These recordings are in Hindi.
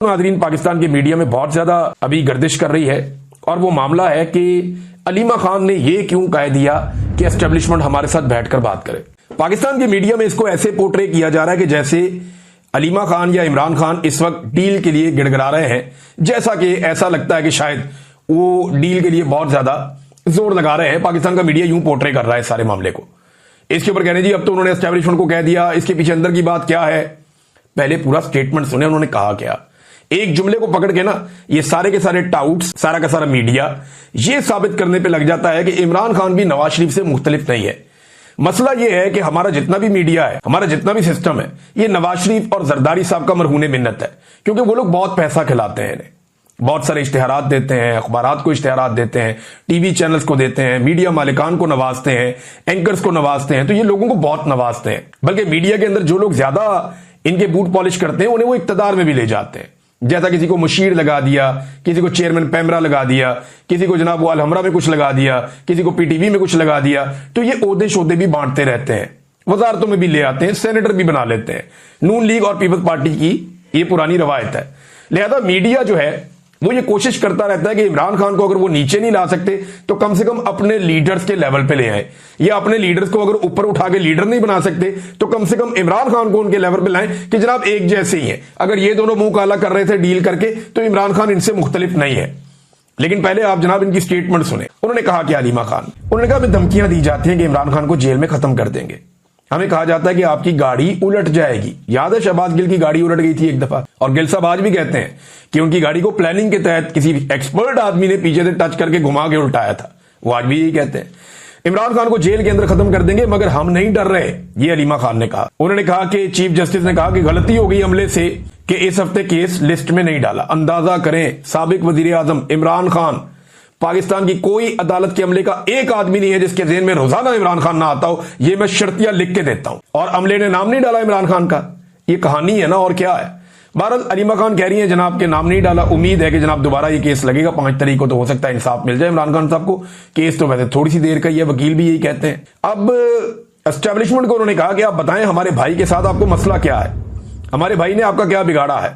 नाज़रीन, पाकिस्तान के मीडिया में बहुत ज्यादा अभी गर्दिश कर रही है और वो मामला है कि अलीमा खान ने ये क्यों कह दिया कि एस्टेब्लिशमेंट हमारे साथ बैठकर बात करे। पाकिस्तान के मीडिया में इसको ऐसे पोर्ट्रे किया जा रहा है कि जैसे अलीमा खान या इमरान खान इस वक्त डील के लिए गिड़गिड़ा रहे हैं, जैसा कि ऐसा लगता है कि शायद वो डील के लिए बहुत ज्यादा जोर लगा रहे हैं। पाकिस्तान का मीडिया यूं पोर्ट्रे कर रहा है सारे मामले को। इसके ऊपर कहने जी अब तो उन्होंने एस्टेब्लिशमेंट को कह दिया, इसके पीछे अंदर की बात क्या है। पहले पूरा स्टेटमेंट सुने, उन्होंने कहा क्या। एक जुमले को पकड़ के ना ये सारे के सारे टाउट्स, सारा का सारा मीडिया ये साबित करने पे लग जाता है कि इमरान खान भी नवाज शरीफ से मुख्तलिफ नहीं है। मसला ये है कि हमारा जितना भी मीडिया है, हमारा जितना भी सिस्टम है, ये नवाज शरीफ और जरदारी साहब का मरहूने मिन्नत है, क्योंकि वो लोग बहुत पैसा खिलाते हैं इन्हें। बहुत सारे इश्तिहारात देते हैं, अखबारात को इश्तिहारात देते हैं, टीवी चैनल्स को देते हैं, मीडिया मालिकान को नवाजते हैं, एंकर्स को नवाजते हैं, तो ये लोगों को बहुत नवाजते हैं। बल्कि मीडिया के अंदर जो लोग ज्यादा इनके बूट पॉलिश करते हैं उन्हें वो इक्तदार में भी ले जाते हैं। जैसा किसी को मुशीर लगा दिया, किसी को चेयरमैन पैमरा लगा दिया, किसी को जनाब वो अलहमरा में कुछ लगा दिया, किसी को पीटीवी में कुछ लगा दिया, तो ये ओहदे शोदे भी बांटते रहते हैं, वजारतों में भी ले आते हैं, सेनेटर भी बना लेते हैं। नून लीग और पीपल्स पार्टी की ये पुरानी रवायत है। लिहाजा मीडिया जो है वो ये कोशिश करता रहता है कि इमरान खान को अगर वो नीचे नहीं ला सकते तो कम से कम अपने लीडर्स के लेवल पे ले आए, या अपने लीडर्स को अगर ऊपर उठा के लीडर नहीं बना सकते तो कम से कम इमरान खान को उनके लेवल पे लाएं कि जनाब एक जैसे ही हैं। अगर ये दोनों मुंह काला कर रहे थे डील करके तो इमरान खान इनसे मुख्तलिफ नहीं है। लेकिन पहले आप जनाब इनकी स्टेटमेंट सुने। उन्होंने कहा कि अलीमा खान, उन्होंने कहा हमें धमकियां दी जाती हैं कि इमरान खान को जेल में खत्म कर देंगे, हमें कहा जाता है कि आपकी गाड़ी उलट जाएगी। याद है शहबाज गिल की गाड़ी उलट गई थी एक दफा, और गिल साहब आज भी कहते हैं कि उनकी गाड़ी को प्लानिंग के तहत किसी एक्सपर्ट आदमी ने पीछे से टच करके घुमा के उल्टाया था। वो आज भी यही कहते हैं। इमरान खान को जेल के अंदर खत्म कर देंगे, मगर हम नहीं डर रहे, ये अलीमा खान ने कहा। उन्होंने कहा कि चीफ जस्टिस ने कहा कि गलती हो गई अमले से कि इस हफ्ते केस लिस्ट में नहीं डाला। अंदाजा करें, साबिक वजीर आजम इमरान खान, पाकिस्तान की कोई अदालत के अमले का एक आदमी नहीं है जिसके ज़हन में रोजाना इमरान खान ना आता हो। ये मैं शर्तिया लिख के देता हूं। और अमले ने नाम नहीं डाला इमरान खान का, ये कहानी है ना, और क्या है। बहरहाल अलीमा खान कह रही है जनाब के नाम नहीं डाला। उम्मीद है कि जनाब दोबारा ये केस लगेगा 5 तारीख को, तो हो सकता है इंसाफ मिल जाए इमरान खान साहब को। केस तो वैसे थोड़ी सी देर का ही है, वकील भी यही कहते हैं। अब एस्टेब्लिशमेंट को उन्होंने कहा कि आप बताएं हमारे भाई के साथ आपको मसला क्या है, हमारे भाई ने आपका क्या बिगाड़ा है,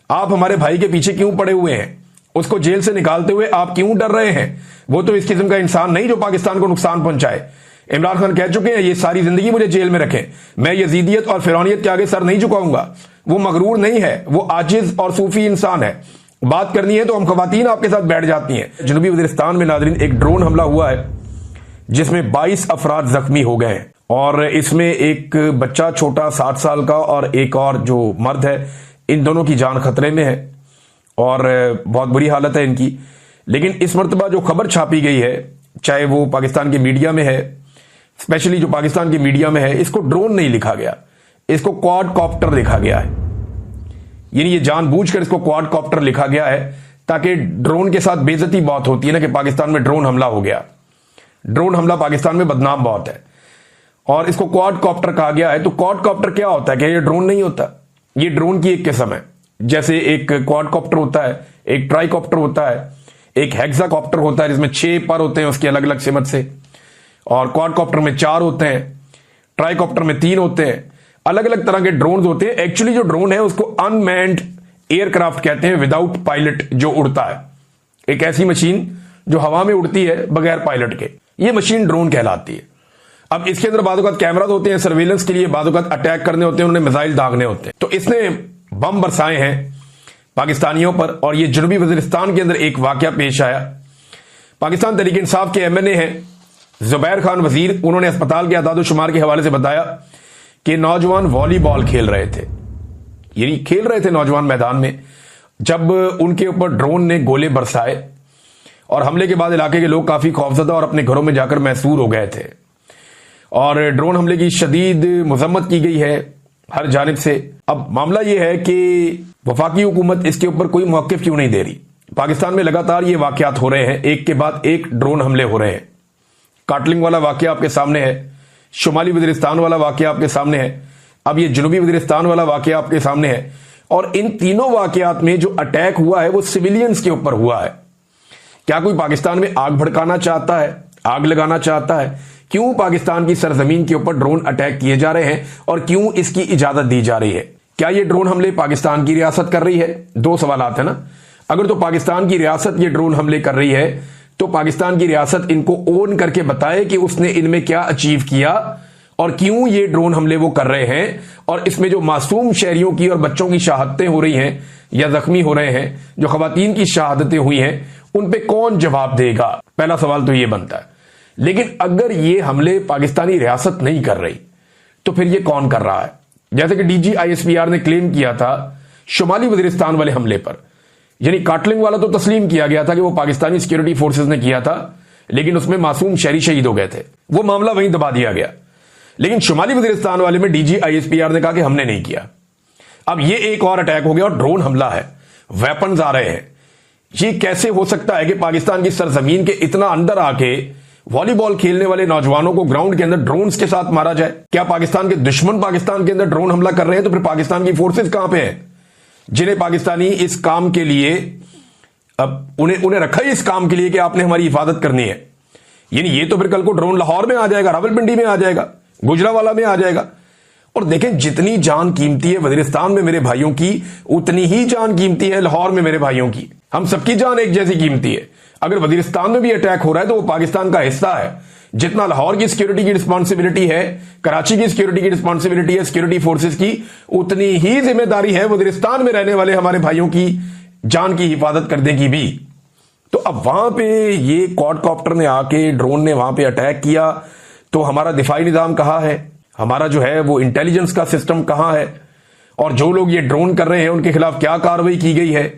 आप हमारे भाई के पीछे क्यों पड़े हुए हैं, उसको जेल से निकालते हुए आप क्यों डर रहे हैं। वो तो इस किस्म का इंसान नहीं जो पाकिस्तान को नुकसान पहुंचाए। इमरान खान कह चुके हैं ये सारी जिंदगी मुझे जेल में रखें, मैं यजीदियत और फिरौनियत के आगे सर नहीं झुकाऊंगा। वो मगरूर नहीं है, वो आजिज और सूफी इंसान है। बात करनी है तो हम खवातीन आपके साथ बैठ जाती हैं। जनूबी वजीरिस्तान में नाज़रीन एक ड्रोन हमला हुआ है जिसमें 22 अफराद जख्मी हो गए हैं, और इसमें एक बच्चा छोटा 7 साल का और एक और जो मर्द है, इन दोनों की जान खतरे में है और बहुत बुरी हालत है इनकी। लेकिन इस मरतबा जो खबर छापी गई है, चाहे वो पाकिस्तान के मीडिया में है, स्पेशली जो पाकिस्तान के मीडिया में है, इसको ड्रोन नहीं लिखा गया, इसको क्वाडकॉप्टर लिखा गया है। यानी ये जानबूझकर इसको क्वाडकॉप्टर लिखा गया है ताकि ड्रोन के साथ बेइज्जती बहुत होती है ना कि पाकिस्तान में ड्रोन हमला हो गया। ड्रोन हमला पाकिस्तान में बदनाम बहुत है और इसको क्वाडकॉप्टर कहा गया है। तो क्वाडकॉप्टर क्या होता है? क्या ये ड्रोन नहीं होता? ये ड्रोन की एक किस्म है। जैसे एक क्वाडकॉप्टर होता है, एक ट्राइकॉप्टर होता है, एक हेक्साकॉप्टर होता है जिसमें 6 पर होते हैं उसकी अलग अलग सिमत से, और क्वाडकॉप्टर में 4 होते हैं, ट्राइकॉप्टर में 3 होते हैं। अलग अलग तरह के ड्रोन होते हैं। एक्चुअली जो ड्रोन है उसको अनमैन्ड एयरक्राफ्ट कहते हैं, विदाउट पायलट जो उड़ता है। एक ऐसी मशीन जो हवा में उड़ती है बगैर पायलट के, ये मशीन ड्रोन कहलाती है। अब इसके अंदर बाज़-औक़ात कैमरा होते हैं सर्वेलेंस के लिए, बाज़-औक़ात अटैक करने होते हैं, उन्हें मिसाइल दागने होते हैं। तो इसने बम बरसाए हैं पाकिस्तानियों पर। और ये जनूबी वजीरिस्तान के अंदर एक वाकया पेश आया। पाकिस्तान तहरीक इंसाफ के एमएनए हैं जुबैर खान वजीर, उन्होंने अस्पताल के अदाद शुमार के हवाले से बताया कि नौजवान वॉलीबॉल खेल रहे थे, यानी खेल रहे थे नौजवान मैदान में, जब उनके ऊपर ड्रोन ने गोले बरसाए। और हमले के बाद इलाके के लोग काफी खौफजदा और अपने घरों में जाकर महसूर हो गए थे। और ड्रोन हमले की शदीद मजम्मत की गई है हर जानिब से। अब मामला यह है कि वफाकी हुकूमत इसके ऊपर कोई मौक़िफ़ क्यों नहीं दे रही। पाकिस्तान में लगातार ये वाकयात हो रहे हैं, एक के बाद एक ड्रोन हमले हो रहे हैं। काटलिंग वाला वाकया आपके सामने है, शुमाली वजीरिस्तान वाला वाकया आपके सामने है, अब ये जनूबी वजीरिस्तान वाला वाकया आपके सामने है। और इन तीनों वाकयात में जो अटैक हुआ है वो सिविलियंस के ऊपर हुआ है। क्या कोई पाकिस्तान में आग भड़काना चाहता है, आग लगाना चाहता है? क्यों पाकिस्तान की सरजमीन के ऊपर ड्रोन अटैक किए जा रहे हैं और क्यों इसकी इजाजत दी जा रही है? क्या ये ड्रोन हमले पाकिस्तान की रियासत कर रही है? दो सवाल आते हैं ना। अगर तो पाकिस्तान की रियासत ये ड्रोन हमले कर रही है तो पाकिस्तान की रियासत इनको ओन करके बताए कि उसने इनमें क्या अचीव किया और क्यों ये ड्रोन हमले वो कर रहे हैं, और इसमें जो मासूम शहरियों की और बच्चों की शहादतें हो रही हैं या जख्मी हो रहे हैं, जो खवातीन की शहादतें हुई हैं, उन पे कौन जवाब देगा? पहला सवाल तो ये बनता है। लेकिन अगर ये हमले पाकिस्तानी रियासत नहीं कर रही तो फिर ये कौन कर रहा है? जैसे कि DGISPR ने क्लेम किया था शुमाली वजीरिस्तान वाले हमले पर, यानी काटलिंग वाला तो तस्लीम किया गया था कि वो पाकिस्तानी सिक्योरिटी फोर्सेस ने किया था, लेकिन उसमें मासूम शहरी शहीद हो गए थे, वो मामला वहीं दबा दिया गया। लेकिन शुमाली वजीरिस्तान वाले में DGISPR ने कहा कि हमने नहीं किया। अब ये एक और अटैक हो गया और ड्रोन हमला है, वेपन्स आ रहे हैं। ये कैसे हो सकता है कि पाकिस्तान की सरजमीन के इतना अंदर आके वॉलीबॉल खेलने वाले नौजवानों को ग्राउंड के अंदर ड्रोन्स के साथ मारा जाए? क्या पाकिस्तान के दुश्मन पाकिस्तान के अंदर ड्रोन हमला कर रहे हैं? तो फिर पाकिस्तान की फोर्सेस कहां पे हैं जिन्हें पाकिस्तानी इस काम के लिए, अब उन्हें रखा ही इस काम के लिए कि आपने हमारी हिफाजत करनी है? यानी ये तो फिर कल को ड्रोन लाहौर में आ जाएगा, रावलपिंडी में आ जाएगा, गुजरावाला में आ जाएगा। और देखें, जितनी जान कीमती है वजीरिस्तान में मेरे भाइयों की, उतनी ही जान कीमती है लाहौर में मेरे भाइयों की। हम सबकी जान एक जैसी कीमती है। अगर वजीरिस्तान में भी अटैक हो रहा है तो वो पाकिस्तान का हिस्सा है। जितना लाहौर की सिक्योरिटी की रिस्पॉन्सिबिलिटी है, कराची की सिक्योरिटी की रिस्पॉन्सिबिलिटी है सिक्योरिटी फोर्सेस की, उतनी ही जिम्मेदारी है वजीरिस्तान में रहने वाले हमारे भाइयों की जान की हिफाजत करने की भी। तो अब वहां पे ये क्वाडकॉप्टर ने आके, ड्रोन ने वहां पे अटैक किया, तो हमारा दिफाई निजाम कहां है? हमारा जो है वो इंटेलिजेंस का सिस्टम कहां है? और जो लोग ये ड्रोन कर रहे हैं उनके खिलाफ क्या कार्रवाई की गई है?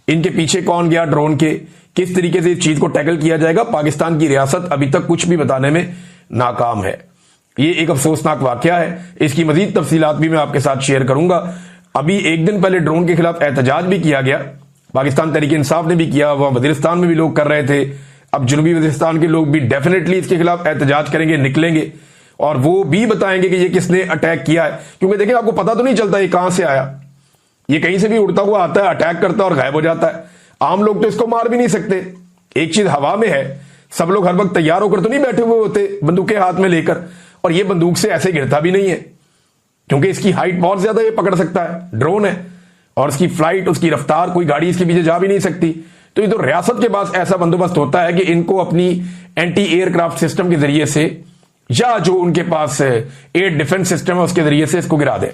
इनके पीछे कौन गया ड्रोन के? किस तरीके से इस चीज को टैकल किया जाएगा? पाकिस्तान की रियासत अभी तक कुछ भी बताने में नाकाम है। ये एक अफसोसनाक वाकया है। इसकी मजीद तफसीलात भी मैं आपके साथ शेयर करूंगा। अभी एक दिन पहले ड्रोन के खिलाफ एहतजाज भी किया गया, पाकिस्तान तहरीक इंसाफ ने भी किया, वहां वजीरिस्तान में भी लोग कर रहे थे। अब जनूबी वजीरिस्तान के लोग भी डेफिनेटली इसके खिलाफ एहतजाज करेंगे, निकलेंगे, और वो भी बताएंगे कि ये किसने अटैक किया है। क्योंकि देखिए, आपको पता तो नहीं चलता ये कहां से आया। ये कहीं से भी उड़ता हुआ आता है, अटैक करता है और गायब हो जाता है। आम लोग तो इसको मार भी नहीं सकते। एक चीज हवा में है, सब लोग हर वक्त तैयार होकर तो नहीं बैठे हुए होते बंदूकें हाथ में लेकर, और ये बंदूक से ऐसे गिरता भी नहीं है क्योंकि इसकी हाइट बहुत ज्यादा ये पकड़ सकता है, ड्रोन है, और इसकी फ्लाइट, उसकी रफ्तार, कोई गाड़ी इसके पीछे जा भी नहीं सकती। तो ये तो रियासत के पास ऐसा बंदोबस्त होता है कि इनको अपनी एंटी एयरक्राफ्ट सिस्टम के जरिए से, या जो उनके पास एयर डिफेंस सिस्टम है उसके जरिए से इसको गिरा दे।